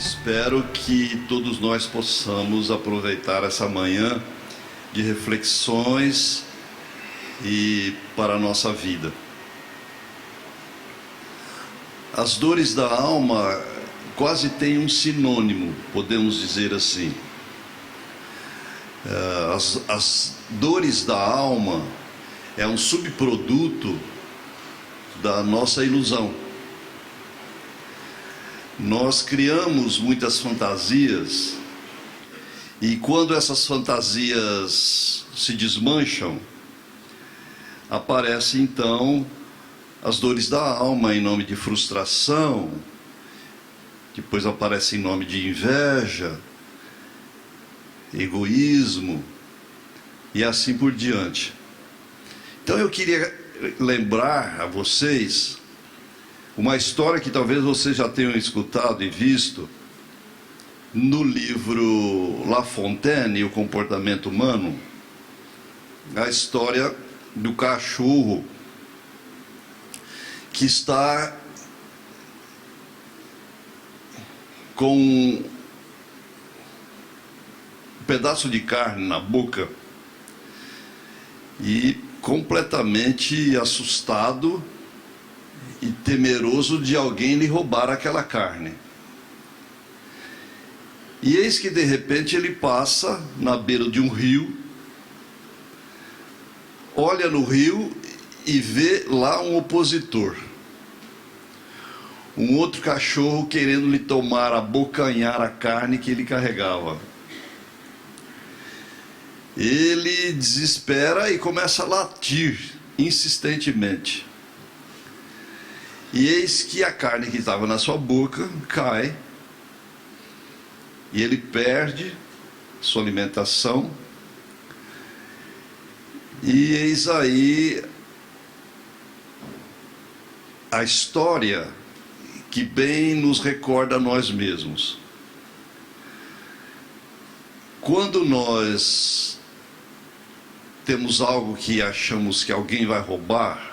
Espero que todos nós possamos aproveitar essa manhã de reflexões e para a nossa vida. As dores da alma quase têm um sinônimo, podemos dizer assim. As dores da alma é um subproduto da nossa ilusão. Nós criamos muitas fantasias e quando essas fantasias se desmancham, aparecem então as dores da alma em nome de frustração, depois aparece em nome de inveja, egoísmo e assim por diante. Então eu queria lembrar a vocês uma história que talvez vocês já tenham escutado e visto no livro La Fontaine e o Comportamento Humano, a história do cachorro que está com um pedaço de carne na boca e completamente assustado e temeroso de alguém lhe roubar aquela carne. E eis que de repente ele passa na beira de um rio, olha no rio e vê lá um opositor, um outro cachorro querendo lhe tomar, abocanhar a carne que ele carregava. Ele desespera e começa a latir insistentemente. E eis que a carne que estava na sua boca cai, e ele perde sua alimentação, e eis aí a história que bem nos recorda a nós mesmos. Quando nós temos algo que achamos que alguém vai roubar,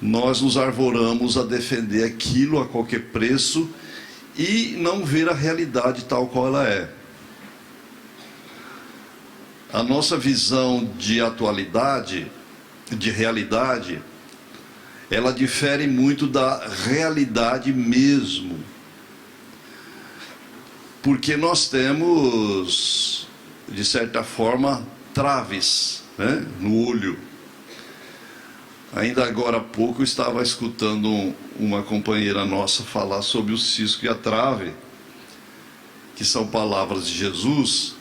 nós nos arvoramos a defender aquilo a qualquer preço e não ver a realidade tal qual ela é. A nossa visão de atualidade, de realidade, ela difere muito da realidade mesmo. Porque nós temos, de certa forma, traves, né, no olho. Ainda agora há pouco eu estava escutando uma companheira nossa falar sobre o cisco e a trave, que são palavras de Jesus,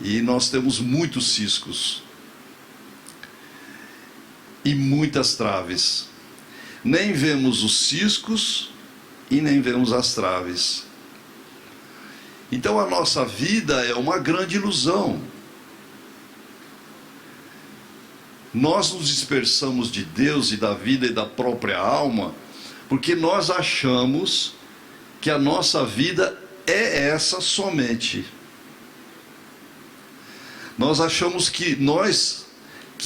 e nós temos muitos ciscos e muitas traves. Nem vemos os ciscos e nem vemos as traves. Então a nossa vida é uma grande ilusão. Nós nos dispersamos de Deus e da vida e da própria alma, porque nós achamos que a nossa vida é essa somente. Nós achamos que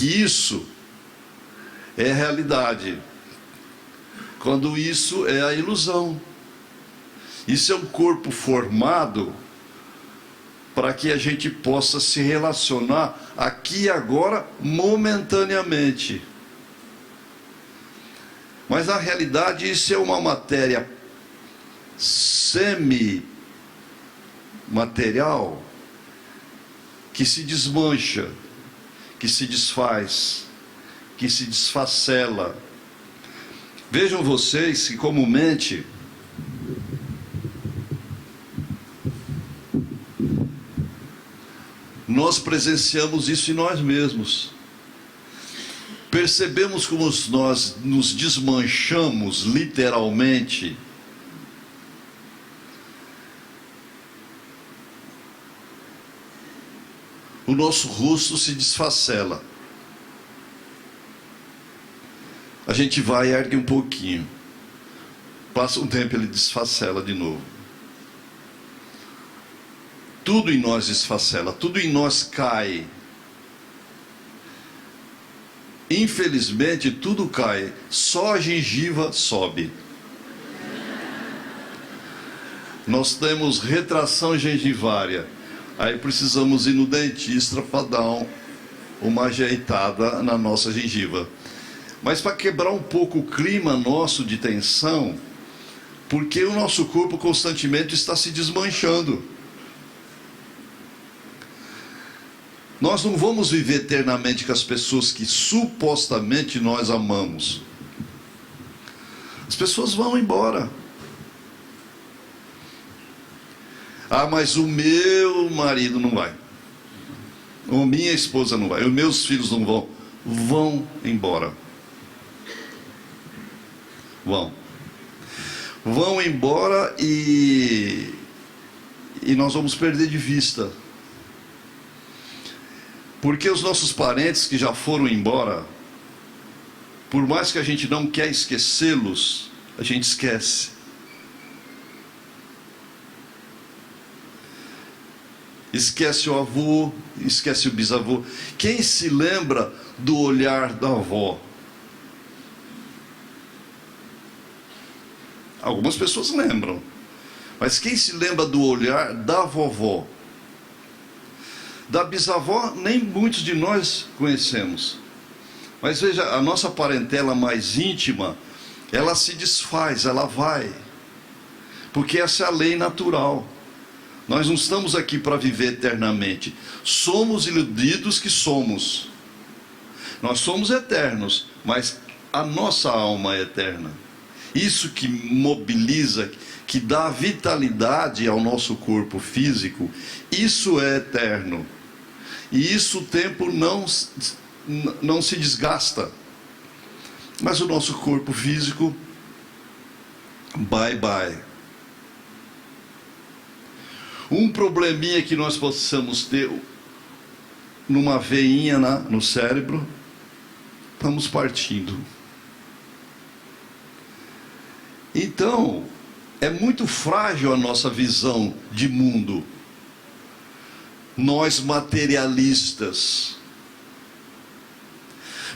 isso é realidade, quando isso é a ilusão. Isso é um corpo formado para que a gente possa se relacionar aqui e agora, momentaneamente. Mas na realidade isso é uma matéria semi-material que se desmancha, que se desfaz, que se desfacela. Vejam vocês que comumente nós presenciamos isso em nós mesmos. Percebemos como nós nos desmanchamos literalmente. O nosso rosto se desfacela. A gente vai e ergue um pouquinho. Passa um tempo, ele desfacela de novo. Tudo em nós desfacela, tudo em nós cai. Infelizmente, tudo cai, só a gengiva sobe. nós temos retração gengivária. Aí precisamos ir no dentista para dar uma ajeitada na nossa gengiva. Mas para quebrar um pouco o clima nosso de tensão, porque o nosso corpo constantemente está se desmanchando. Nós não vamos viver eternamente com as pessoas que supostamente nós amamos. As pessoas vão embora. Ah, mas o meu marido não vai. Ou minha esposa não vai. Os meus filhos não vão. Vão embora. Vão embora e nós vamos perder de vista. Porque os nossos parentes que já foram embora, por mais que a gente não quer esquecê-los, a gente esquece. Esquece o avô, esquece o bisavô. Quem se lembra do olhar da avó? Algumas pessoas lembram. Mas quem se lembra do olhar da vovó? Da bisavó, nem muitos de nós conhecemos. Mas veja, a nossa parentela mais íntima, ela se desfaz, ela vai. Porque essa é a lei natural. Nós não estamos aqui para viver eternamente. Somos iludidos que somos. Nós somos eternos, mas a nossa alma é eterna. Isso que mobiliza, que dá vitalidade ao nosso corpo físico, isso é eterno. E isso o tempo não se desgasta. Mas o nosso corpo físico, bye bye. Um probleminha que nós possamos ter numa veinha no cérebro, estamos partindo. Então, é muito frágil a nossa visão de mundo. Nós materialistas.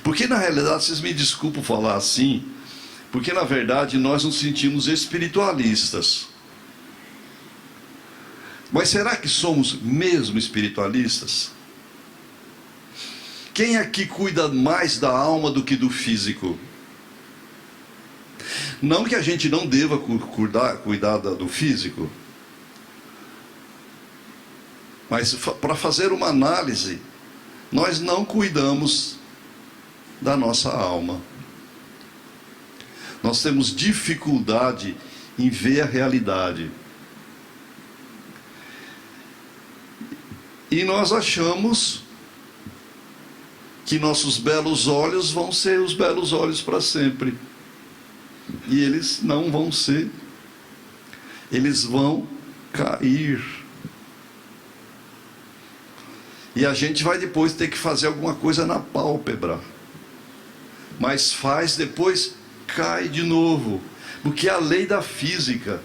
Porque na realidade, vocês me desculpem falar assim, porque na verdade nós nos sentimos espiritualistas. Mas será que somos mesmo espiritualistas? Quem aqui cuida mais da alma do que do físico? Não que a gente não deva cuidar do físico, mas para fazer uma análise, nós não cuidamos da nossa alma. Nós temos dificuldade em ver a realidade. E nós achamos que nossos belos olhos vão ser os belos olhos para sempre. E eles não vão ser. Eles vão cair. E a gente vai depois ter que fazer alguma coisa na pálpebra. Mas faz, depois cai de novo. Porque é a lei da física.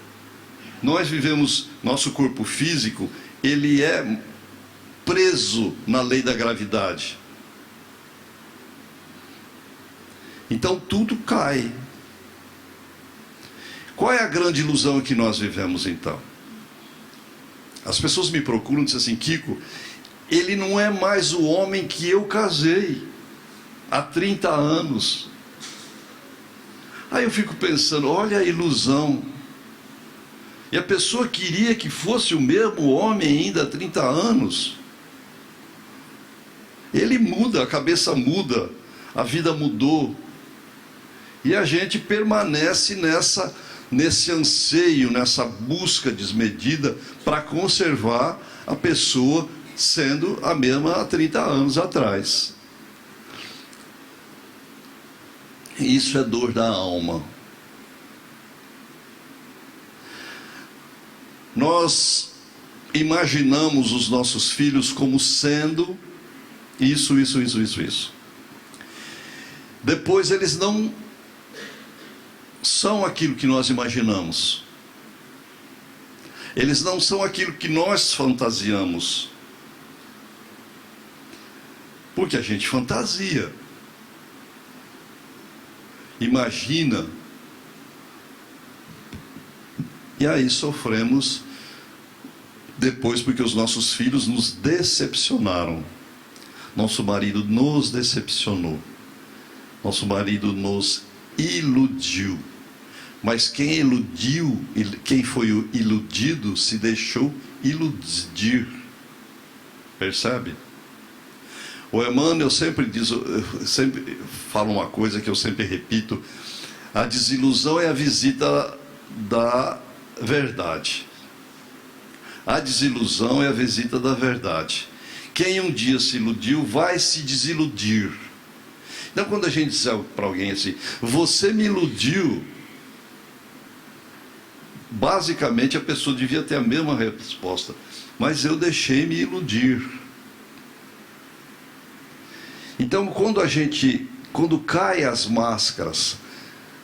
Nós vivemos, nosso corpo físico, ele é preso na lei da gravidade. Então tudo cai. Qual é a grande ilusão que nós vivemos então? As pessoas me procuram e dizem assim: Kiko, ele não é mais o homem que eu casei há 30 anos. Aí eu fico pensando, olha a ilusão. E a pessoa queria que fosse o mesmo homem ainda há 30 anos. Ele muda, a cabeça muda, a vida mudou. E a gente permanece nesse anseio, nessa busca desmedida para conservar a pessoa sendo a mesma há 30 anos atrás. Isso é dor da alma. Nós imaginamos os nossos filhos como sendo isso. Depois eles não são aquilo que nós imaginamos. Eles não são aquilo que nós fantasiamos. Porque a gente fantasia. Imagina. E aí sofremos depois, porque os nossos filhos nos decepcionaram. Nosso marido nos decepcionou. Nosso marido nos iludiu. Mas quem iludiu, quem foi iludido, se deixou iludir. Percebe? O Emmanuel sempre diz, sempre fala uma coisa que eu sempre repito: a desilusão é a visita da verdade. A desilusão é a visita da verdade. Quem um dia se iludiu vai se desiludir. Então, quando a gente diz para alguém assim, você me iludiu, basicamente a pessoa devia ter a mesma resposta: mas eu deixei me iludir. Então, quando caem as máscaras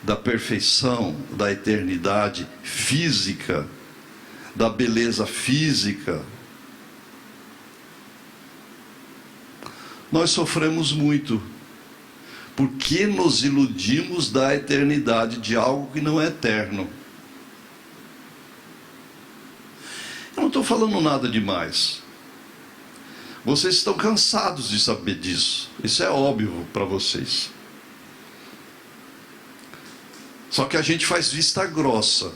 da perfeição, da eternidade física, da beleza física, nós sofremos muito, porque nos iludimos da eternidade, de algo que não é eterno. Eu não estou falando nada demais. Vocês estão cansados de saber disso. Isso é óbvio para vocês. Só que a gente faz vista grossa.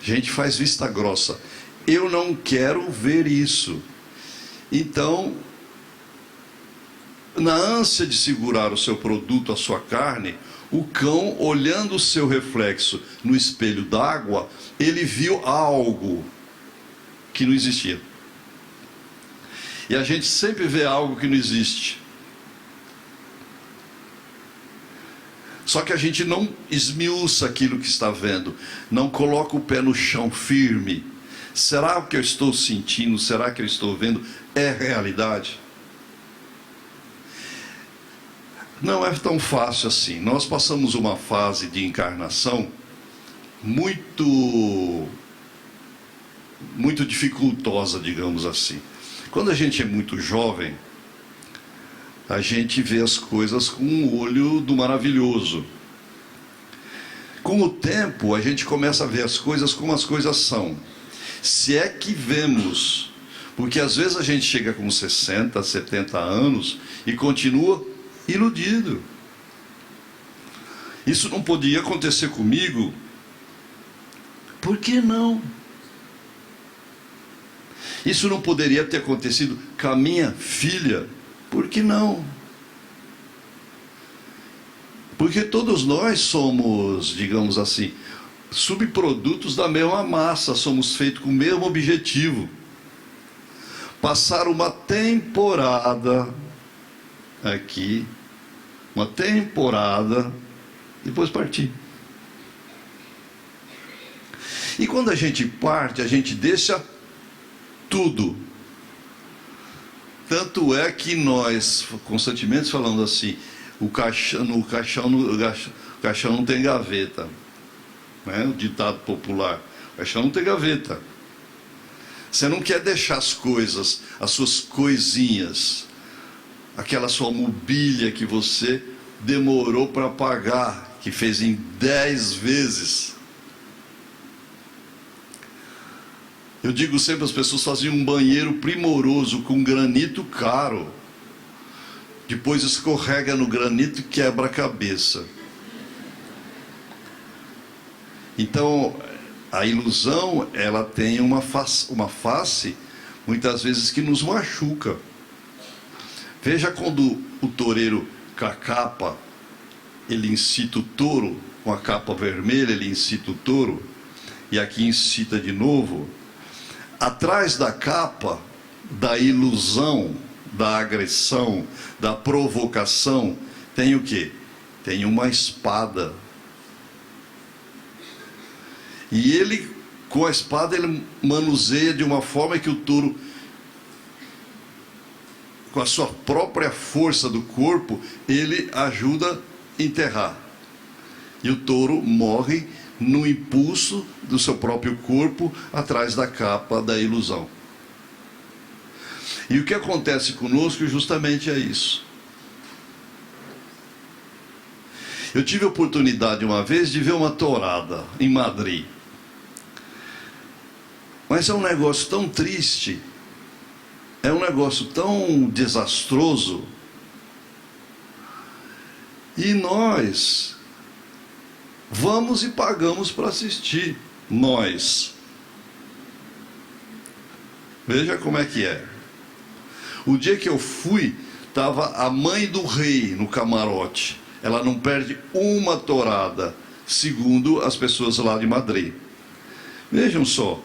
A gente faz vista grossa. Eu não quero ver isso. Então, na ânsia de segurar o seu produto, a sua carne, o cão, olhando o seu reflexo no espelho d'água, ele viu algo que não existia. E a gente sempre vê algo que não existe. Só que a gente não esmiuça aquilo que está vendo, não coloca o pé no chão firme. Será o que eu estou sentindo, será que eu estou vendo é realidade? Não é tão fácil assim. Nós passamos uma fase de encarnação muito dificultosa, digamos assim. Quando a gente é muito jovem, a gente vê as coisas com o olho do maravilhoso. Com o tempo, a gente começa a ver as coisas como as coisas são. Se é que vemos, porque às vezes a gente chega com 60, 70 anos e continua iludido. Isso não podia acontecer comigo. Por que não? Isso não poderia ter acontecido com a minha filha. Por que não? Porque todos nós somos, digamos assim, subprodutos da mesma massa, somos feitos com o mesmo objetivo. Passar uma temporada aqui, uma temporada, depois partir. E quando a gente parte, a gente deixa tudo. Tanto é que nós constantemente falamos assim, o caixão não tem gaveta, né? O ditado popular, o caixão não tem gaveta. Você não quer deixar as coisas, as suas coisinhas, aquela sua mobília que você demorou para pagar, que fez em 10 vezes. Eu digo sempre, as pessoas faziam um banheiro primoroso com granito caro. Depois escorrega no granito e quebra a cabeça. Então, a ilusão, ela tem uma face, muitas vezes, que nos machuca. Veja quando o toureiro com a capa, ele incita o touro, com a capa vermelha, ele incita o touro, e aqui incita de novo. Atrás da capa, da ilusão, da agressão, da provocação, tem o quê? Tem uma espada. E ele, com a espada, ele manuseia de uma forma que o touro, com a sua própria força do corpo, ele ajuda a enterrar. E o touro morre no impulso do seu próprio corpo, atrás da capa da ilusão. E o que acontece conosco justamente é isso. Eu tive a oportunidade uma vez de ver uma tourada em Madrid. Mas é um negócio tão triste, é um negócio tão desastroso. E nós vamos e pagamos para assistir. Nós. Veja como é que é. O dia que eu fui, estava a mãe do rei no camarote. Ela não perde uma tourada, segundo as pessoas lá de Madrid. Vejam só,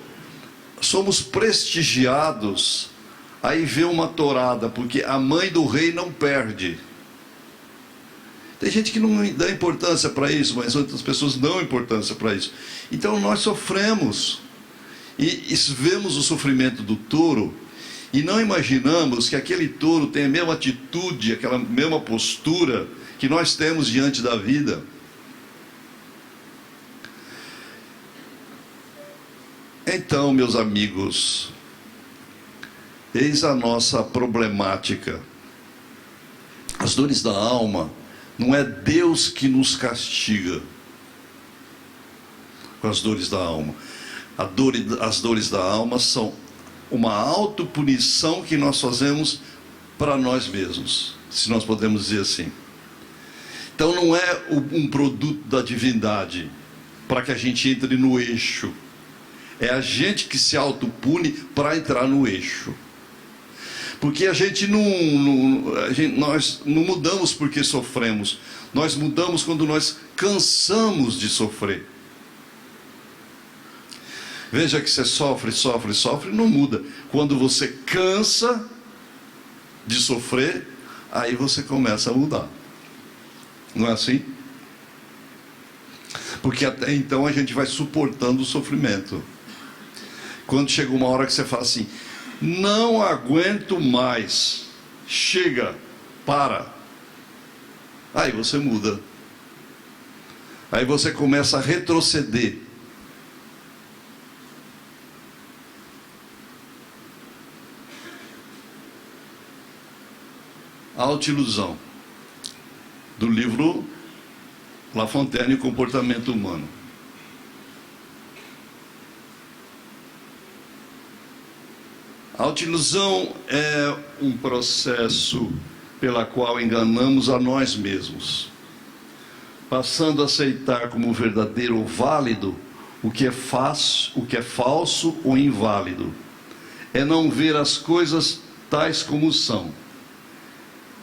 somos prestigiados aí ver uma tourada, porque a mãe do rei não perde. Tem gente que não dá importância para isso, mas outras pessoas dão importância para isso. Então nós sofremos e vemos o sofrimento do touro e não imaginamos que aquele touro tem a mesma atitude, aquela mesma postura que nós temos diante da vida. Então, meus amigos, eis a nossa problemática. As dores da alma, não é Deus que nos castiga com as dores da alma. As dores da alma são uma autopunição que nós fazemos para nós mesmos, se nós podemos dizer assim. Então não é um produto da divindade para que a gente entre no eixo. É a gente que se autopune para entrar no eixo. Porque nós não mudamos porque sofremos. Nós mudamos quando nós cansamos de sofrer. Veja que você sofre, não muda. Quando você cansa de sofrer, aí você começa a mudar. Não é assim? Porque até então a gente vai suportando o sofrimento. Quando chega uma hora que você fala assim, não aguento mais, chega, para. Aí você muda. Aí você começa a retroceder. Autoilusão, do livro La Fontaine e o Comportamento Humano. A autoilusão é um processo pela qual enganamos a nós mesmos, passando a aceitar como verdadeiro ou válido o que é falso ou inválido. É não ver as coisas tais como são.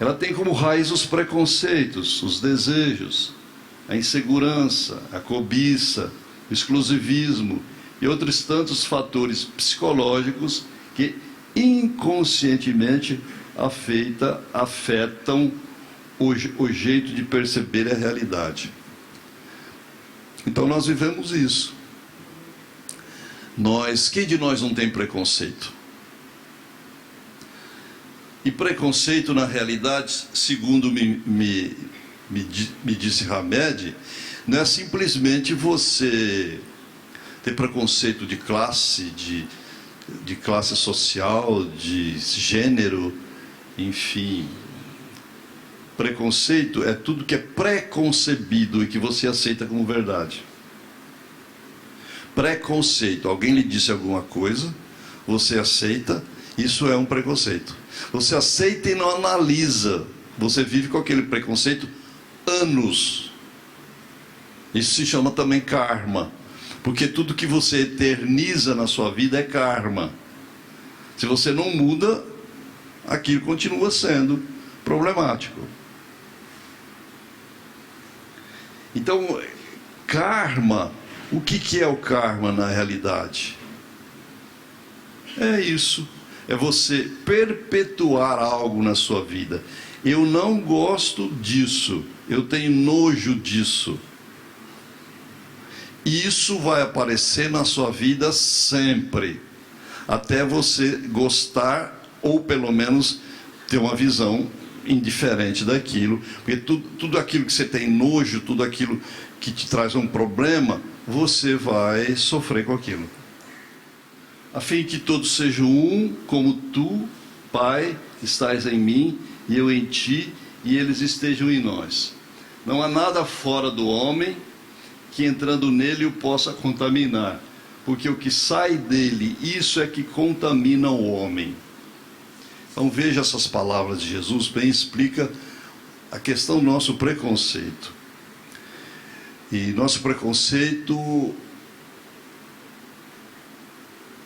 Ela tem como raiz os preconceitos, os desejos, a insegurança, a cobiça, o exclusivismo e outros tantos fatores psicológicos que inconscientemente afetam o jeito de perceber a realidade. Então nós vivemos isso. Quem de nós não tem preconceito? E preconceito, na realidade, segundo me disse Hamed, não é simplesmente você ter preconceito de classe, de classe social, de gênero, enfim. Preconceito é tudo que é pré-concebido e que você aceita como verdade. Preconceito, alguém lhe disse alguma coisa, você aceita, isso é um preconceito. Você aceita e não analisa. Você vive com aquele preconceito anos. Isso se chama também karma. Porque tudo que você eterniza na sua vida é karma. Se você não muda, aquilo continua sendo problemático. Então, karma, o que é o karma na realidade? É isso. É você perpetuar algo na sua vida. Eu não gosto disso. Eu tenho nojo disso. E isso vai aparecer na sua vida sempre. Até você gostar, ou pelo menos ter uma visão indiferente daquilo. Porque tudo aquilo que você tem nojo, tudo aquilo que te traz um problema, você vai sofrer com aquilo. A fim que todos sejam um, como tu, Pai, estás em mim, e eu em ti, e eles estejam em nós. Não há nada fora do homem que entrando nele o possa contaminar, porque o que sai dele, isso é que contamina o homem. Então veja essas palavras de Jesus, bem explica a questão do nosso preconceito. E nosso preconceito,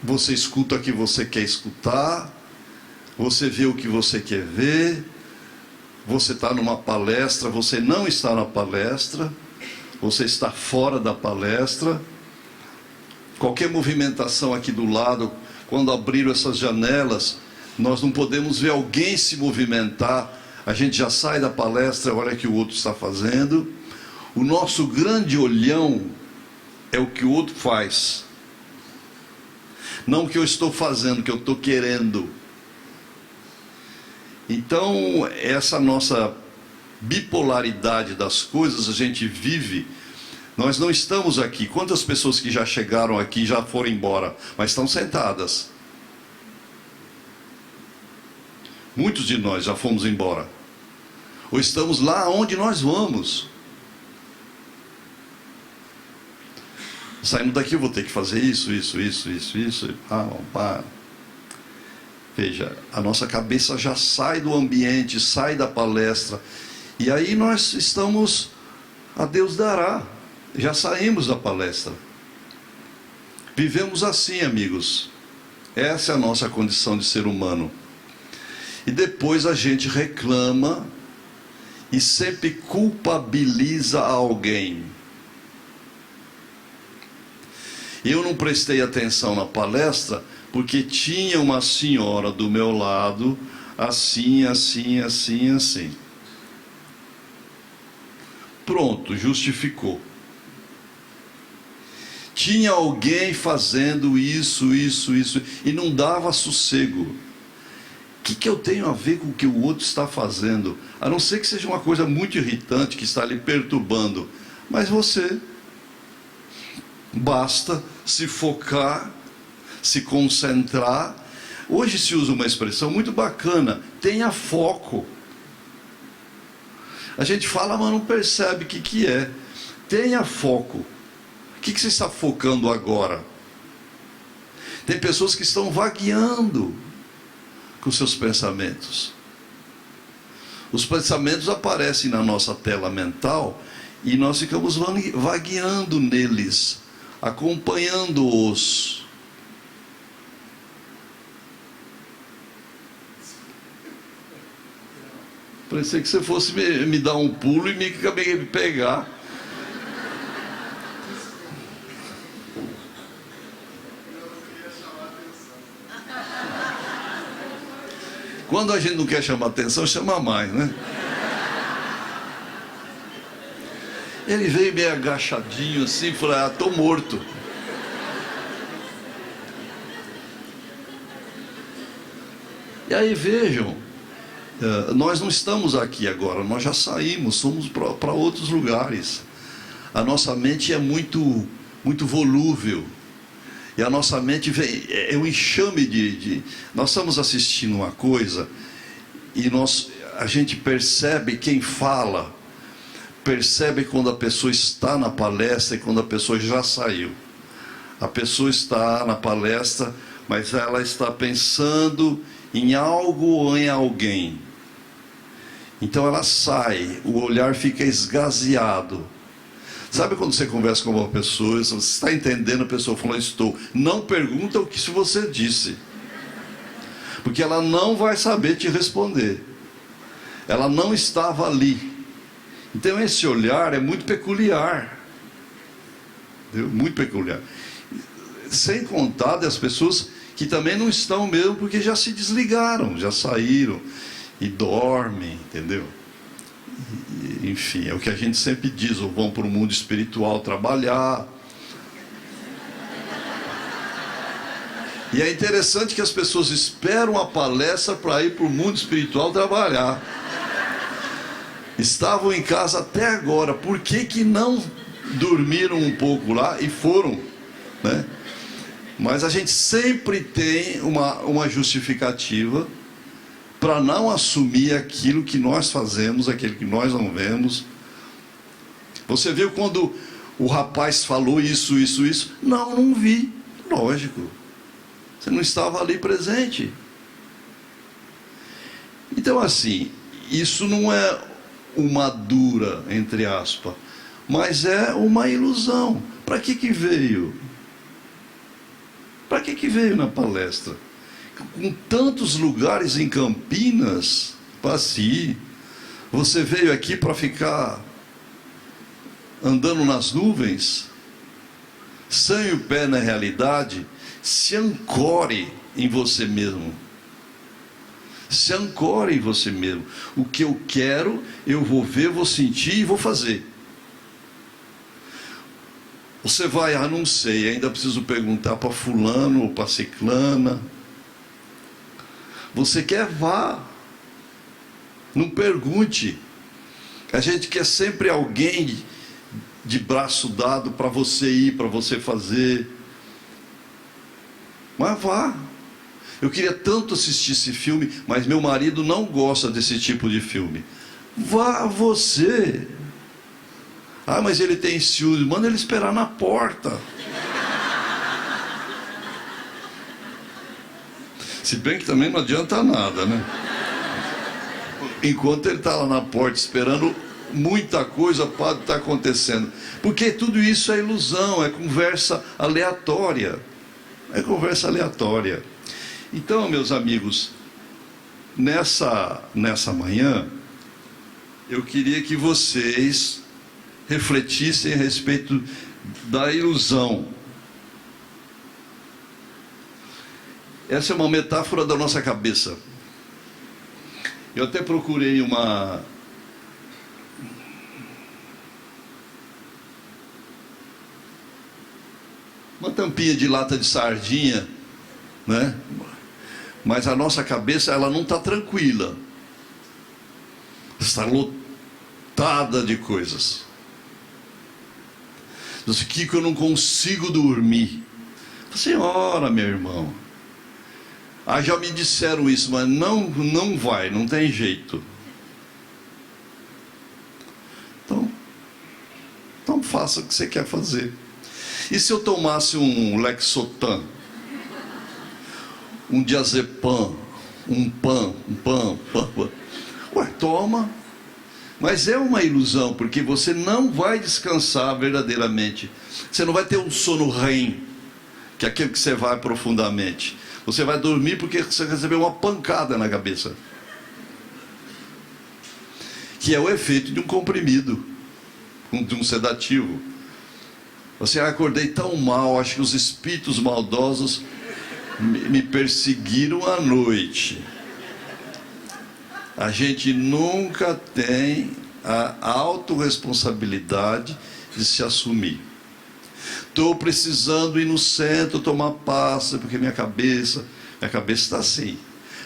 você escuta o que você quer escutar, você vê o que você quer ver, você está numa palestra, você não está na palestra, você está fora da palestra. Qualquer movimentação aqui do lado, quando abriram essas janelas, nós não podemos ver alguém se movimentar, a gente já sai da palestra, olha o que o outro está fazendo. O nosso grande olhão é o que o outro faz, não o que eu estou fazendo, o que eu estou querendo. Então, essa nossa bipolaridade das coisas, a gente vive. Nós não estamos aqui. Quantas pessoas que já chegaram aqui já foram embora, mas estão sentadas? Muitos de nós já fomos embora, ou estamos lá onde nós vamos. Saindo daqui eu vou ter que fazer isso. Veja, a nossa cabeça já sai do ambiente, sai da palestra, e aí nós estamos, a Deus dará, já saímos da palestra. Vivemos assim, amigos. Essa é a nossa condição de ser humano. E depois a gente reclama e sempre culpabiliza alguém. Eu não prestei atenção na palestra porque tinha uma senhora do meu lado, assim. Pronto, justificou. Tinha alguém fazendo isso, e não dava sossego. O que eu tenho a ver com o que o outro está fazendo? A não ser que seja uma coisa muito irritante que está lhe perturbando. Mas você, basta se focar, se concentrar. Hoje se usa uma expressão muito bacana: tenha foco. A gente fala, mas não percebe o que é. Tenha foco. O que você está focando agora? Tem pessoas que estão vagueando com seus pensamentos. Os pensamentos aparecem na nossa tela mental e nós ficamos vagueando neles, acompanhando-os. Parecia que você fosse me dar um pulo e me pegar. Quando a gente não quer chamar atenção, chama mais, né? Ele veio meio agachadinho assim e falou: estou morto. E aí vejam, nós não estamos aqui agora, nós já saímos, somos para outros lugares. A nossa mente é muito volúvel. E a nossa mente é um enxame nós estamos assistindo uma coisa e a gente percebe quem fala, percebe quando a pessoa está na palestra e quando a pessoa já saiu. A pessoa está na palestra, mas ela está pensando em algo ou em alguém. Então ela sai, o olhar fica esgazeado. Sabe quando você conversa com uma pessoa, você está entendendo, a pessoa fala: estou. Não pergunta o que você disse, porque ela não vai saber te responder. Ela não estava ali. Então esse olhar é muito peculiar. Muito peculiar. Sem contar das pessoas que também não estão mesmo, porque já se desligaram, já saíram e dormem, entendeu? Enfim, é o que a gente sempre diz: ou vão para o mundo espiritual trabalhar. E é interessante que as pessoas esperam a palestra para ir para o mundo espiritual trabalhar. Estavam em casa até agora, por que não dormiram um pouco lá e foram, né? Mas a gente sempre tem uma justificativa para não assumir aquilo que nós fazemos, aquilo que nós não vemos, Você viu quando o rapaz falou isso, isso, isso? Não, não vi. Lógico. Você não estava ali presente. Então, assim, isso não é uma dura, entre aspas, mas é uma ilusão. Para que veio? Para que veio na palestra? Com tantos lugares em Campinas, para si, você veio aqui para ficar andando nas nuvens? Sem o pé na realidade, se ancore em você mesmo. Se ancore em você mesmo. O que eu quero, eu vou ver, vou sentir e vou fazer. Você vai, não sei, ainda preciso perguntar para fulano ou para ciclana. Você quer, vá. Não pergunte. A gente quer sempre alguém de braço dado para você ir, para você fazer. Mas vá. Eu queria tanto assistir esse filme, mas meu marido não gosta desse tipo de filme. Vá você. Ah, mas ele tem ciúmes. Manda ele esperar na porta. Se bem que também não adianta nada, né? Enquanto ele está lá na porta esperando, muita coisa pode estar acontecendo. Porque tudo isso é ilusão, é conversa aleatória. É conversa aleatória. Então, meus amigos, nessa manhã, eu queria que vocês refletissem a respeito da ilusão. Essa é uma metáfora da nossa cabeça. Eu até procurei uma tampinha de lata de sardinha, né? Mas a nossa cabeça, ela não está tranquila. Está lotada de coisas. Diz, Kiko, eu não consigo dormir. Senhora, meu irmão. Ah, já me disseram isso, mas não vai, não tem jeito. Então faça o que você quer fazer. E se eu tomasse um Lexotan, um diazepam, um pan? Ué, toma. Mas é uma ilusão, porque você não vai descansar verdadeiramente. Você não vai ter um sono REM, que é aquele que você vai profundamente. Você vai dormir porque você recebeu uma pancada na cabeça. Que é o efeito de um comprimido, de um sedativo. Você, acordei tão mal, acho que os espíritos maldosos me perseguiram à noite. A gente nunca tem a autorresponsabilidade de se assumir. Estou precisando ir no centro tomar pasta, porque minha cabeça está assim.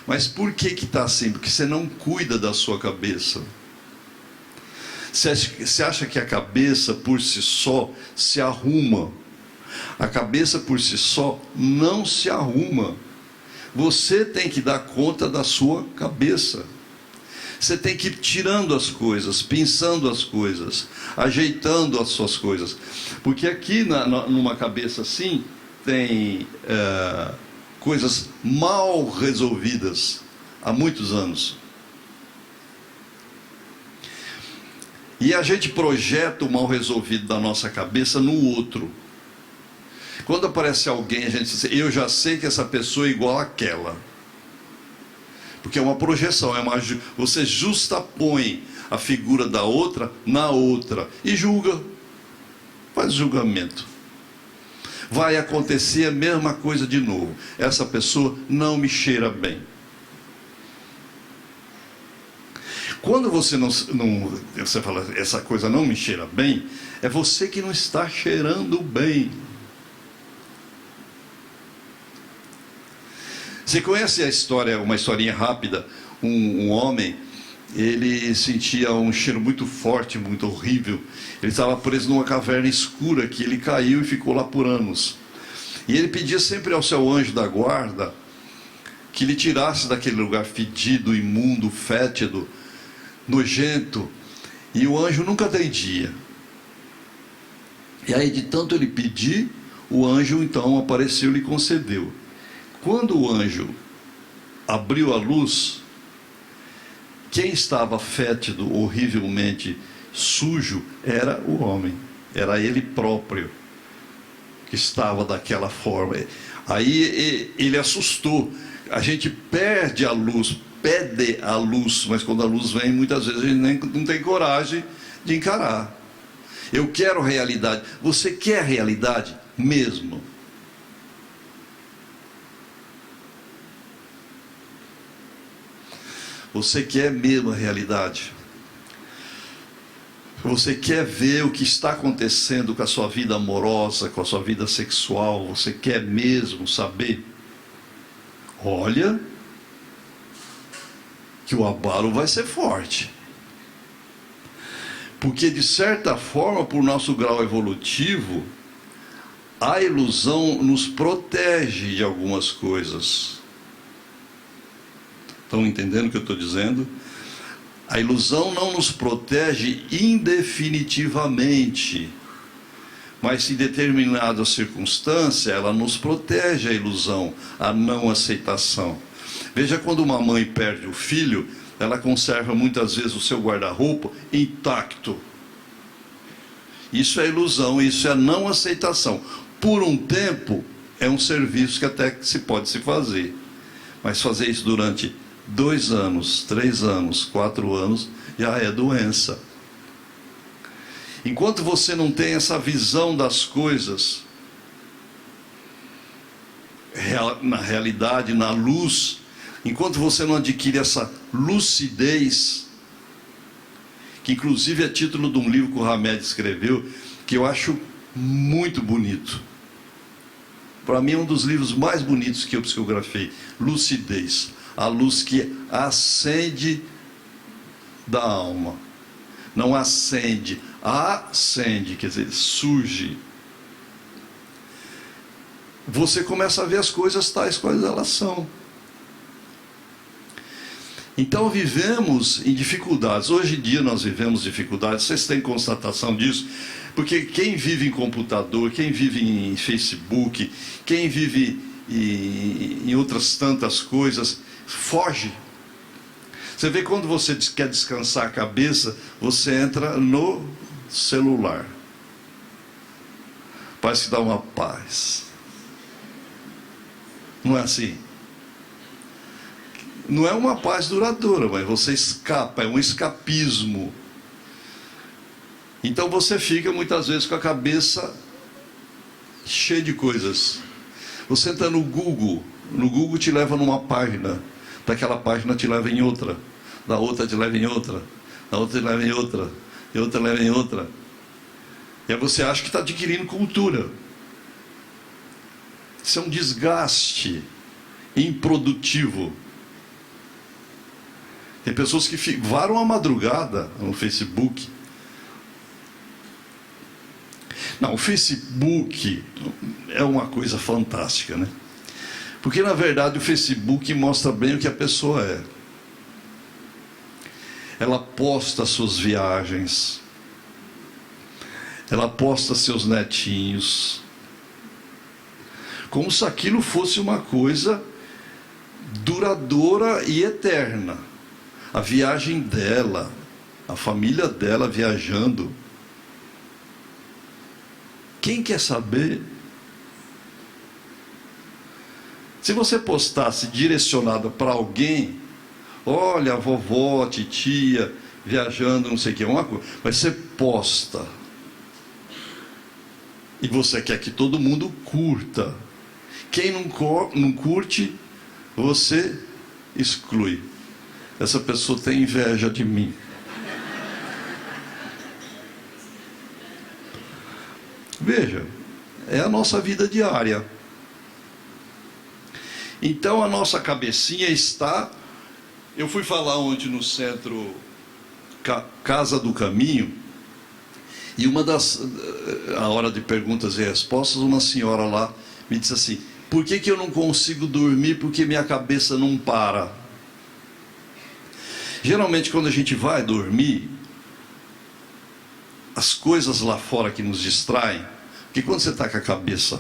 Mas por que está assim? Porque você não cuida da sua cabeça. Você acha que a cabeça por si só se arruma? A cabeça por si só não se arruma. Você tem que dar conta da sua cabeça. Você tem que ir tirando as coisas, pensando as coisas, ajeitando as suas coisas. Porque aqui numa cabeça assim, tem coisas mal resolvidas há muitos anos. E a gente projeta o mal resolvido da nossa cabeça no outro. Quando aparece alguém, a gente diz, eu já sei que essa pessoa é igual àquela. Porque é uma projeção, você justapõe a figura da outra na outra e julga, faz julgamento. Vai acontecer a mesma coisa de novo. Essa pessoa não me cheira bem. Quando você você fala, essa coisa não me cheira bem, é você que não está cheirando bem. Você conhece a história, uma historinha rápida? Um homem, ele sentia um cheiro muito forte, muito horrível. Ele estava preso numa caverna escura, que ele caiu e ficou lá por anos. E ele pedia sempre ao seu anjo da guarda que lhe tirasse daquele lugar fedido, imundo, fétido, nojento. E o anjo nunca atendia. E aí, de tanto ele pedir, o anjo então apareceu e lhe concedeu. Quando o anjo abriu a luz, quem estava fétido, horrivelmente sujo, era o homem. Era ele próprio que estava daquela forma. Aí ele assustou. A gente perde a luz, pede a luz, mas quando a luz vem, muitas vezes a gente nem, não tem coragem de encarar. Eu quero realidade. Você quer realidade mesmo? Você quer mesmo a realidade? Você quer ver o que está acontecendo com a sua vida amorosa, com a sua vida sexual? Você quer mesmo saber? Olha, que o abalo vai ser forte. Porque, de certa forma, por nosso grau evolutivo, a ilusão nos protege de algumas coisas. Estão entendendo o que eu estou dizendo? A ilusão não nos protege indefinitivamente, mas em determinada circunstância ela nos protege, a ilusão, a não aceitação. Veja, quando uma mãe perde o filho, ela conserva muitas vezes o seu guarda-roupa intacto. Isso é ilusão, isso é não aceitação. Por um tempo é um serviço que até se pode se fazer, mas fazer isso durante 2 anos, 3 anos, 4 anos, já é doença. Enquanto você não tem essa visão das coisas, na realidade, na luz, enquanto você não adquire essa lucidez, que inclusive é título de um livro que o Hamed escreveu, que eu acho muito bonito. Para mim é um dos livros mais bonitos que eu psicografei. Lucidez. A luz que acende da alma. Não acende, acende, quer dizer, surge. Você começa a ver as coisas tais quais elas são. Então vivemos em dificuldades. Hoje em dia nós vivemos dificuldades. Vocês têm constatação disso? Porque quem vive em computador, quem vive em Facebook, quem vive em outras tantas coisas, foge. Você vê, quando você quer descansar a cabeça, você entra no celular. Parece que dá uma paz. Não é assim? Não é uma paz duradoura, mas você escapa, é um escapismo. Então você fica muitas vezes com a cabeça cheia de coisas. Você entra no Google te leva numa página, daquela página te leva em outra, da outra te leva em outra, da outra te leva em outra, e outra leva em outra. E aí você acha que está adquirindo cultura. Isso é um desgaste improdutivo. Tem pessoas que varam a madrugada no Facebook. Não, o Facebook é uma coisa fantástica, né? Porque, na verdade, o Facebook mostra bem o que a pessoa é. Ela posta suas viagens. Ela posta seus netinhos. Como se aquilo fosse uma coisa duradoura e eterna. A viagem dela, a família dela viajando. Quem quer saber? Se você postasse direcionado para alguém, olha, a vovó, a titia, viajando, não sei o que, uma coisa, mas você posta. E você quer que todo mundo curta. Quem não curte, você exclui. Essa pessoa tem inveja de mim. Veja, é a nossa vida diária. Então a nossa cabecinha está... Eu fui falar ontem no centro Casa do Caminho, e a hora de perguntas e respostas, uma senhora lá me disse assim: por que eu não consigo dormir? Porque minha cabeça não para. Geralmente, quando a gente vai dormir, as coisas lá fora que nos distraem, Porque quando você está com a cabeça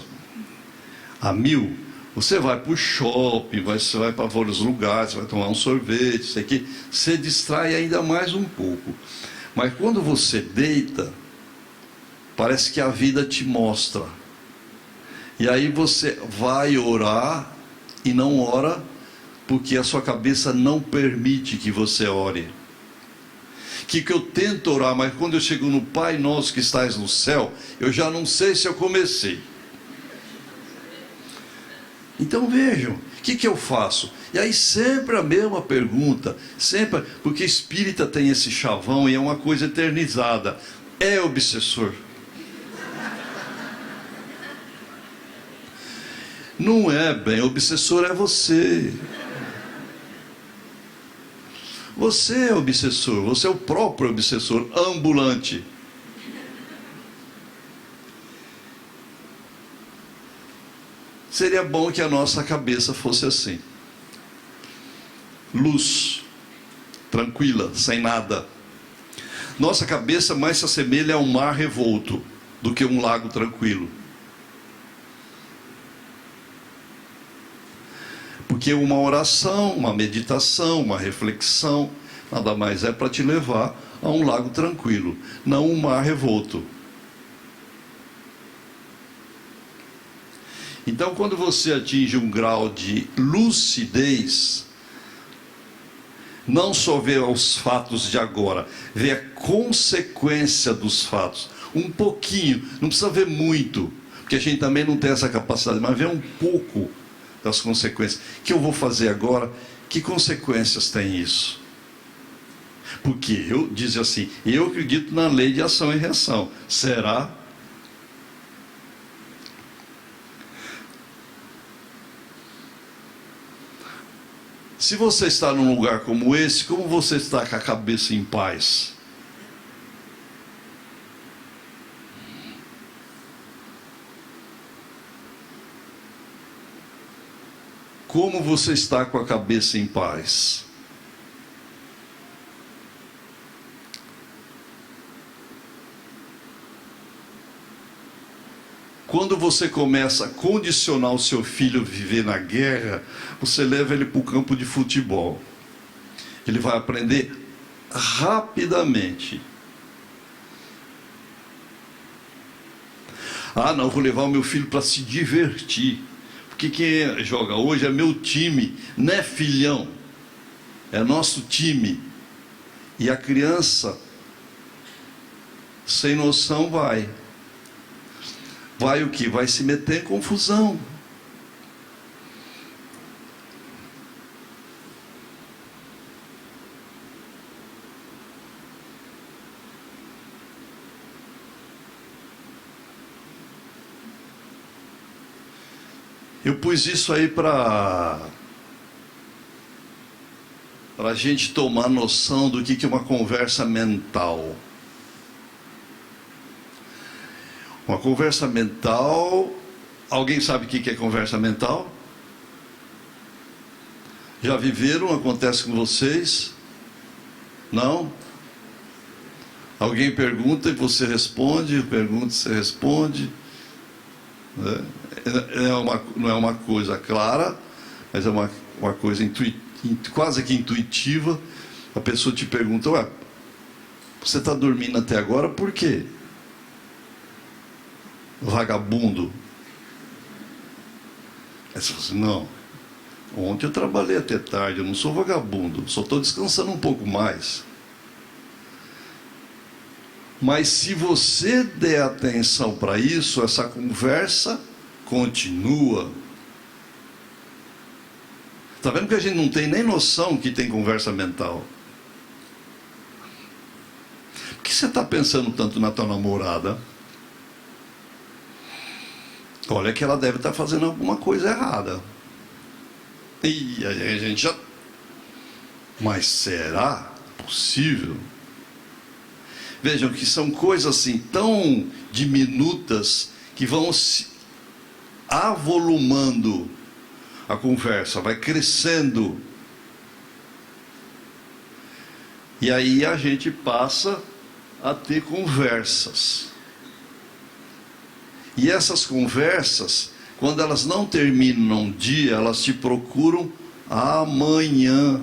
a mil, você vai para o shopping, você vai para vários lugares, você vai tomar um sorvete, isso aqui, você distrai ainda mais um pouco. Mas quando você deita, parece que a vida te mostra. E aí você vai orar e não ora, porque a sua cabeça não permite que você ore. Que eu tento orar, mas quando eu chego no Pai Nosso que estás no céu, eu já não sei se eu comecei. Então vejam, o que eu faço? E aí sempre a mesma pergunta, sempre, porque espírita tem esse chavão e é uma coisa eternizada. É obsessor? Não é bem, obsessor é você. Você é obsessor, você é o próprio obsessor ambulante. Seria bom que a nossa cabeça fosse assim. Luz, tranquila, sem nada. Nossa cabeça mais se assemelha a um mar revolto do que um lago tranquilo. Porque uma oração, uma meditação, uma reflexão, nada mais é para te levar a um lago tranquilo, não um mar revolto. Então, quando você atinge um grau de lucidez, não só vê os fatos de agora, vê a consequência dos fatos. Um pouquinho, não precisa ver muito, porque a gente também não tem essa capacidade, mas vê um pouco das consequências. O que eu vou fazer agora? Que consequências tem isso? Porque eu diz assim, eu acredito na lei de ação e reação. Será? Se você está num lugar como esse, como você está com a cabeça em paz? Como você está com a cabeça em paz? Quando você começa a condicionar o seu filho a viver na guerra, você leva ele para o campo de futebol. Ele vai aprender rapidamente. Ah, não, vou levar o meu filho para se divertir. Porque quem joga hoje é meu time, não é filhão. É nosso time. E a criança, sem noção, vai. Vai o quê? Vai se meter em confusão. Eu pus isso aí para a gente tomar noção do que é uma conversa mental. Uma conversa mental, alguém sabe o que é conversa mental? Já viveram? Acontece com vocês? Não? Alguém pergunta e você responde, pergunta e você responde. Não é uma coisa clara, mas é uma coisa quase que intuitiva. A pessoa te pergunta, ué, você está dormindo até agora por quê? Vagabundo. Aí você fala assim, não, ontem eu trabalhei até tarde, eu não sou vagabundo, só estou descansando um pouco mais. Mas se você der atenção para isso, essa conversa continua. Está vendo que a gente não tem nem noção que tem conversa mental? Por que você está pensando tanto na tua namorada? Olha que ela deve estar fazendo alguma coisa errada. E aí a gente já... Mas será possível? Vejam que são coisas assim tão diminutas que vão se avolumando a conversa, vai crescendo. E aí a gente passa a ter conversas. E essas conversas, quando elas não terminam um dia, elas te procuram amanhã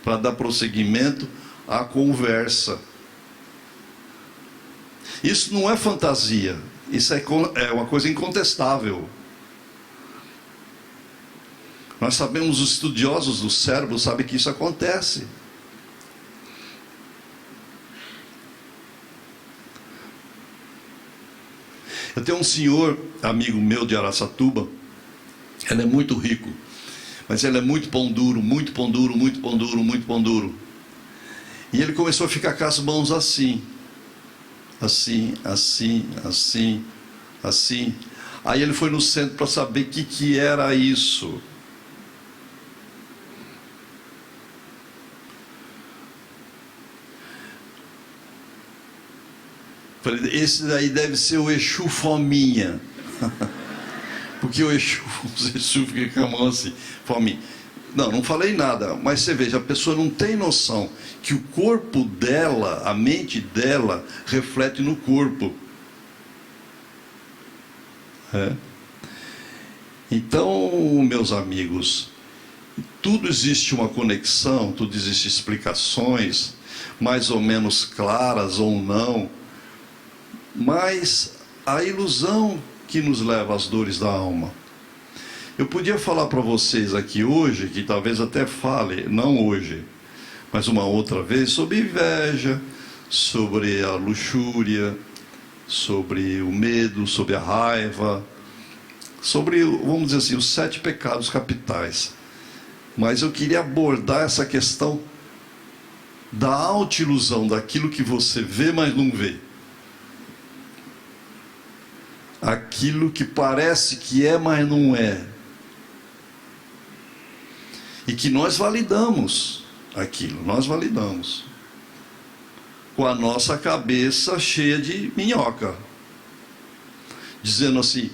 para dar prosseguimento à conversa. Isso não é fantasia, isso é uma coisa incontestável. Nós sabemos, os estudiosos do cérebro sabem que isso acontece. Eu tenho um senhor, amigo meu de Araçatuba, ele é muito rico, mas ele é muito pão duro, muito pão duro, muito pão duro, muito pão duro. E ele começou a ficar com as mãos assim. Assim, assim, assim, assim. Aí ele foi no centro para saber o que era isso. Falei, esse daí deve ser o Exu Fominha. Porque o Exu fica com a mão assim, fominha. Não falei nada, mas você veja, a pessoa não tem noção que o corpo dela, a mente dela, reflete no corpo. Então, meus amigos, tudo existe uma conexão, tudo existe explicações, mais ou menos claras ou não, mas a ilusão que nos leva às dores da alma. Eu podia falar para vocês aqui hoje, que talvez até fale, não hoje, mas uma outra vez, sobre inveja, sobre a luxúria, sobre o medo, sobre a raiva, sobre, vamos dizer assim, os 7 pecados capitais. Mas eu queria abordar essa questão da autoilusão, daquilo que você vê, mas não vê. Aquilo que parece que é, mas não é. E que nós validamos aquilo, nós validamos. Com a nossa cabeça cheia de minhoca. Dizendo assim,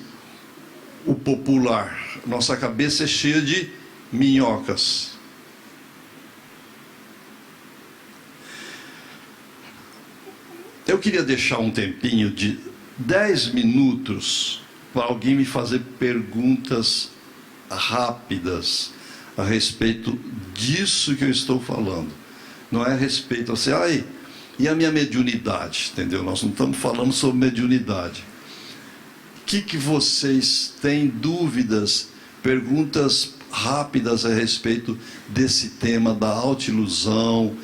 o popular, nossa cabeça é cheia de minhocas. Eu queria deixar um tempinho de 10 minutos para alguém me fazer perguntas rápidas a respeito disso que eu estou falando. Não é a respeito assim, e a minha mediunidade, entendeu? Nós não estamos falando sobre mediunidade. O que vocês têm dúvidas, perguntas rápidas a respeito desse tema da autoilusão,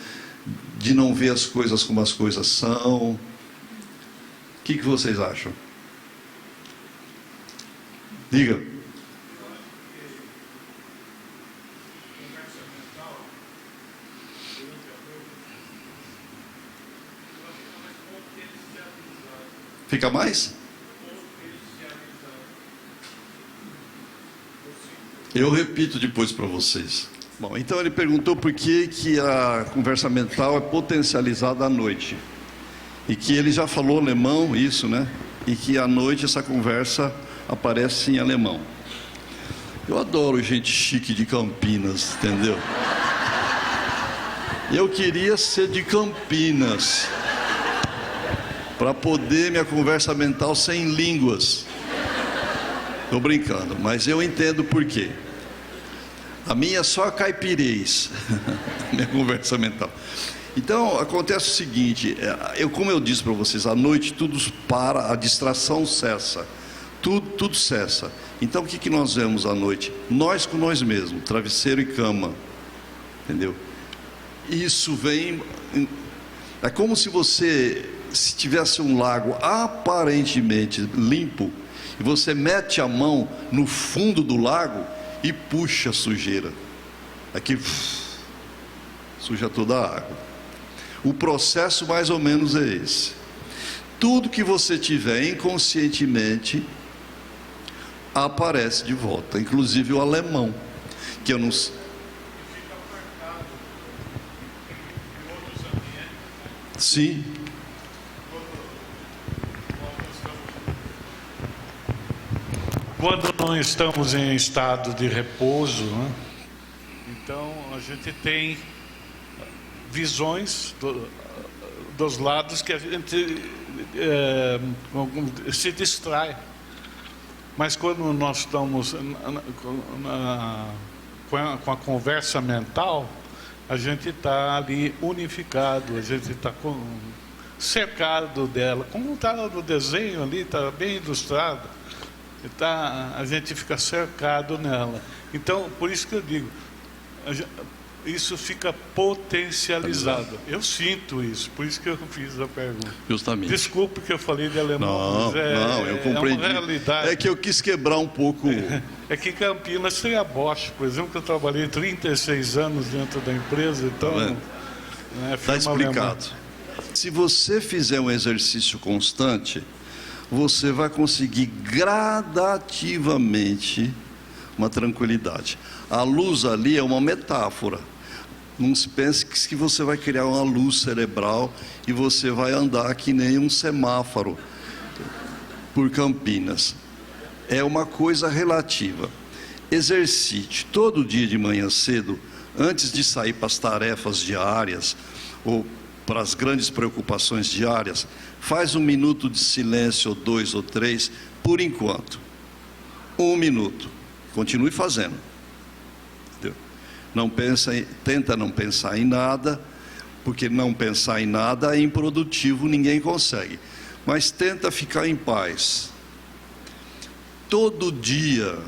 de não ver as coisas como as coisas são? O que vocês acham? Diga. Fica mais? Eu repito depois para vocês. Bom, então ele perguntou por que a conversa mental é potencializada à noite. E que ele já falou alemão, isso, né? E que à noite essa conversa aparece em alemão. Eu adoro gente chique de Campinas, entendeu? Eu queria ser de Campinas, para poder minha conversa mental sem línguas. Estou brincando, mas eu entendo por quê. A minha é só caipirês, minha conversa mental. Então, acontece o seguinte, como eu disse para vocês, à noite tudo para, a distração cessa, tudo cessa. Então, o que nós vemos à noite? Nós com nós mesmos, travesseiro e cama, entendeu? Isso vem, é como se tivesse um lago aparentemente limpo, e você mete a mão no fundo do lago e puxa a sujeira. Aqui suja toda a água. O processo mais ou menos é esse. Tudo que você tiver inconscientemente aparece de volta, inclusive o alemão, que eu não sei. Sim. Quando não estamos em estado de repouso, né? Então a gente tem visões dos lados que a gente se distrai. Mas quando nós estamos com a conversa mental, a gente está ali unificado, a gente está cercado dela, como está no desenho ali, está bem ilustrado, a gente fica cercado nela. Então, por isso que eu digo, isso fica potencializado. Eu sinto isso, por isso que eu fiz a pergunta. Justamente. Desculpe que eu falei de alemão, mas eu compreendi. É uma realidade. É que eu quis quebrar um pouco. É que Campinas tem a Bosch, por exemplo, que eu trabalhei 36 anos dentro da empresa, então... Está explicado. Se você fizer um exercício constante, você vai conseguir gradativamente uma tranquilidade. A luz ali é uma metáfora. Não se pense que você vai criar uma luz cerebral e você vai andar que nem um semáforo por Campinas. É uma coisa relativa. Exercite todo dia de manhã cedo, antes de sair para as tarefas diárias ou para as grandes preocupações diárias, faz 1 minuto de silêncio, ou 2 ou 3, por enquanto. 1 minuto. Continue fazendo. Entendeu? Tenta não pensar em nada, porque não pensar em nada é improdutivo, ninguém consegue. Mas tenta ficar em paz. Todo dia,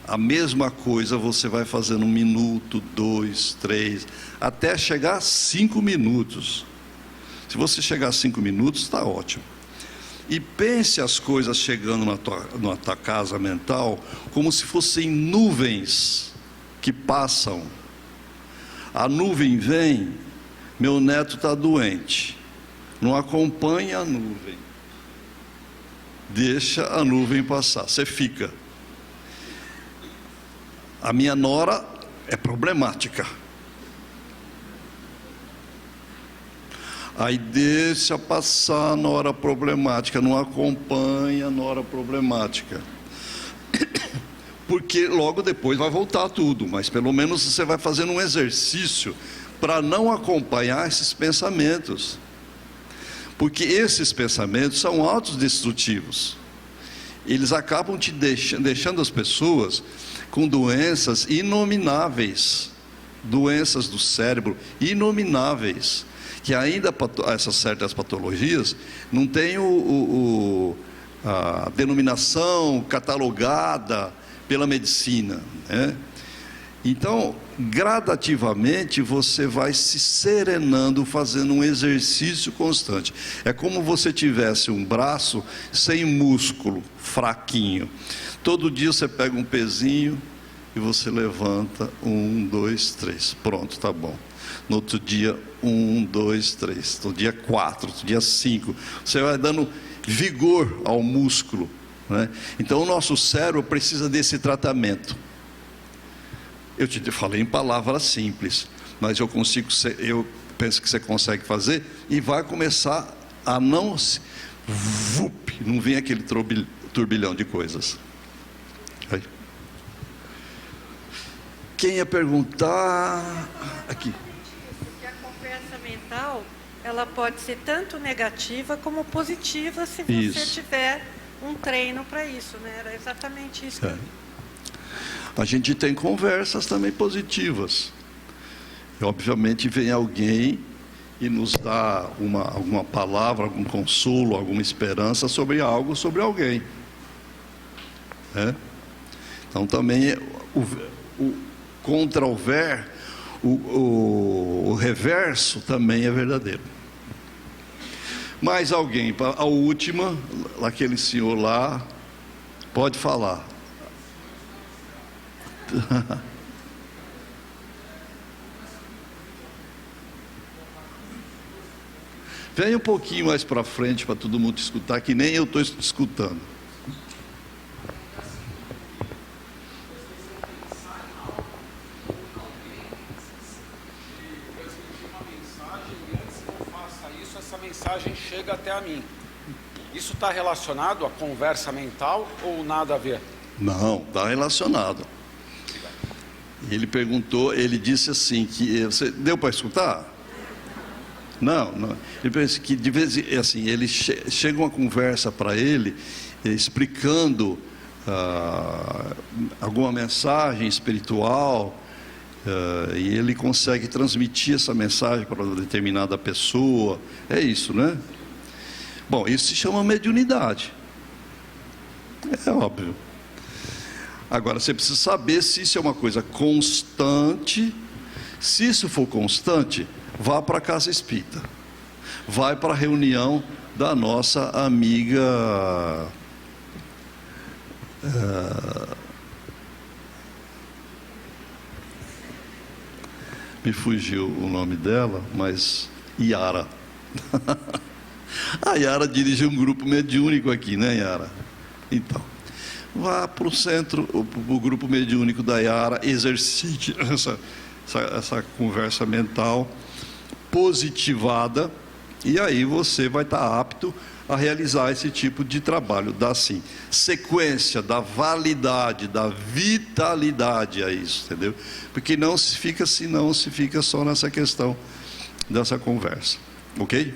a mesma coisa você vai fazendo 1 minuto, 2, 3, até chegar a 5 minutos. Se você chegar a 5 minutos, está ótimo. E pense as coisas chegando na tua casa mental como se fossem nuvens que passam. A nuvem vem, meu neto está doente. Não acompanha a nuvem. Deixa a nuvem passar. Você fica. A minha nora é problemática. Aí deixa passar na hora problemática, não acompanha na hora problemática. Porque logo depois vai voltar tudo, mas pelo menos você vai fazendo um exercício para não acompanhar esses pensamentos. Porque esses pensamentos são autodestrutivos. Eles acabam te deixando as pessoas com doenças inomináveis, doenças do cérebro inomináveis, que ainda essas certas patologias não têm a denominação catalogada pela medicina, né? Então, gradativamente você vai se serenando, fazendo um exercício constante. É como você tivesse um braço sem músculo, fraquinho. Todo dia você pega um pezinho e você levanta, 1, 2, 3, pronto, tá bom. No outro dia, 1, 2, 3, no dia 4, no dia 5, você vai dando vigor ao músculo, né? Então o nosso cérebro precisa desse tratamento. Eu te falei em palavras simples, mas eu penso que você consegue fazer e vai começar a não vem aquele turbilhão de coisas. Aí. Quem ia perguntar? Aqui. Porque a conversa mental, ela pode ser tanto negativa como positiva se você tiver um treino para isso, né? Era exatamente isso. A gente tem conversas também positivas. E, obviamente vem alguém e nos dá alguma palavra, algum consolo, alguma esperança sobre algo, sobre alguém. Então também o reverso também é verdadeiro. Mais alguém, a última, aquele senhor lá, pode falar. Venha um pouquinho mais para frente para todo mundo escutar, que nem eu estou escutando. Essa mensagem chega até a mim. Isso está relacionado à conversa mental ou nada a ver? Não, está relacionado. Ele perguntou, ele disse assim, que você deu para escutar? Não. Ele pensa que de vez assim, ele chega uma conversa para ele, explicando alguma mensagem espiritual, e ele consegue transmitir essa mensagem para uma determinada pessoa. É isso, né? Bom, isso se chama mediunidade. É óbvio. Agora, você precisa saber se isso é uma coisa constante. Se isso for constante, vá para a casa espírita. Vai para a reunião da nossa amiga... me fugiu o nome dela, mas Yara. A Yara dirige um grupo mediúnico aqui, né, Yara? Então, vá para o centro, o grupo mediúnico da Yara, exercite essa conversa mental positivada, e aí você vai estar apto a realizar esse tipo de trabalho. Dá sim sequência, da validade, da vitalidade a isso, entendeu? Porque não se fica só nessa questão dessa conversa, ok?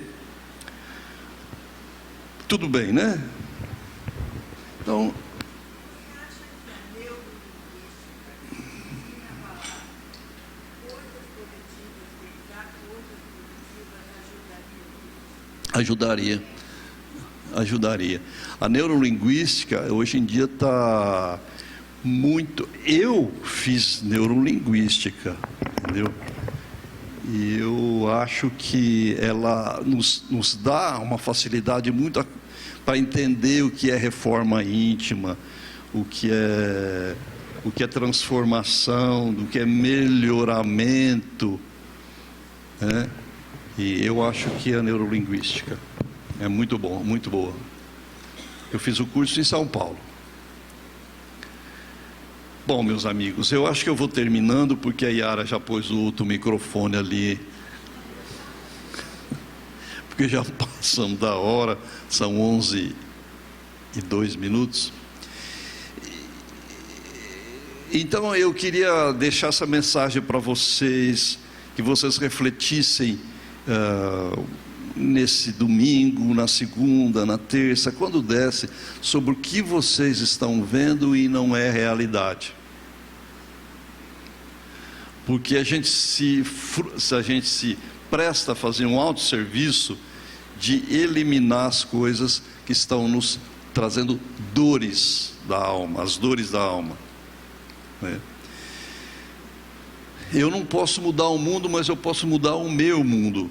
Tudo bem, né? Então, ajudaria. A neurolinguística hoje em dia está muito... Eu fiz neurolinguística, entendeu? E eu acho que ela nos dá uma facilidade muito para entender o que é reforma íntima, o que é transformação, o que é melhoramento, né? E eu acho que a neurolinguística é muito bom, muito boa. Eu fiz o curso em São Paulo. Bom, meus amigos, eu acho que eu vou terminando, porque a Yara já pôs o outro microfone ali. Porque já passamos da hora, são 11h02. Então eu queria deixar essa mensagem para vocês, que vocês refletissem nesse domingo, na segunda, na terça, quando desce, sobre o que vocês estão vendo e não é realidade. Porque a gente se presta a fazer um autosserviço de eliminar as coisas que estão nos trazendo dores da alma, as dores da alma, né? Eu não posso mudar o mundo, mas eu posso mudar o meu mundo.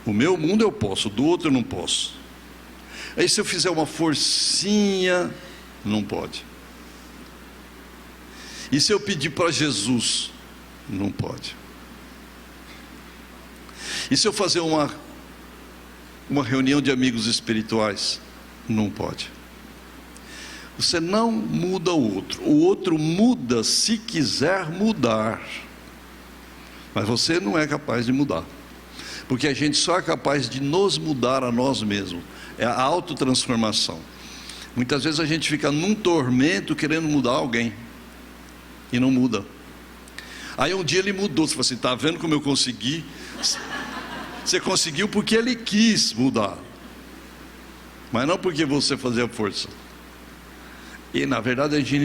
O meu mundo eu posso, do outro eu não posso. Aí se eu fizer uma forcinha, não pode. E se eu pedir para Jesus, não pode. E se eu fazer uma reunião de amigos espirituais, não pode. Você não muda o outro muda se quiser mudar, mas você não é capaz de mudar, porque a gente só é capaz de nos mudar a nós mesmos, é a autotransformação. Muitas vezes a gente fica num tormento querendo mudar alguém, e não muda. Aí um dia ele mudou, você fala assim, está vendo como eu consegui? Você conseguiu porque ele quis mudar, mas não porque você fazia força. E na verdade a gente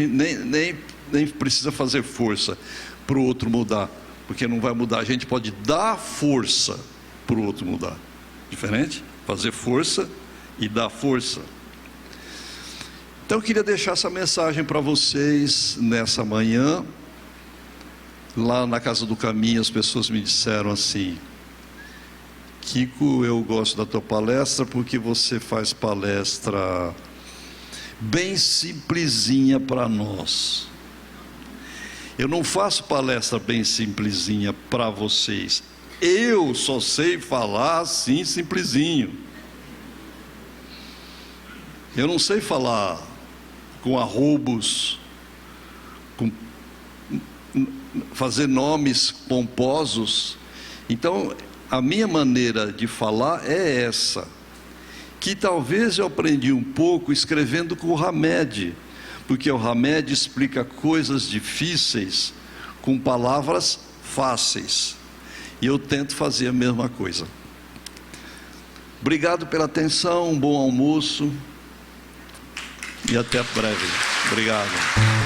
nem precisa fazer força para o outro mudar, porque não vai mudar. A gente pode dar força para o outro mudar. Diferente? Fazer força e dar força. Então eu queria deixar essa mensagem para vocês nessa manhã. Lá na Casa do Caminho as pessoas me disseram assim: Kiko, eu gosto da tua palestra porque você faz palestra bem simplesinha para nós. Eu não faço palestra bem simplesinha para vocês. Eu só sei falar assim simplesinho. Eu não sei falar com arrobos, fazer nomes pomposos. Então a minha maneira de falar é essa, que talvez eu aprendi um pouco escrevendo com o Hamed, porque o Hamed explica coisas difíceis com palavras fáceis, e eu tento fazer a mesma coisa. Obrigado pela atenção, um bom almoço. e até breve. Obrigado.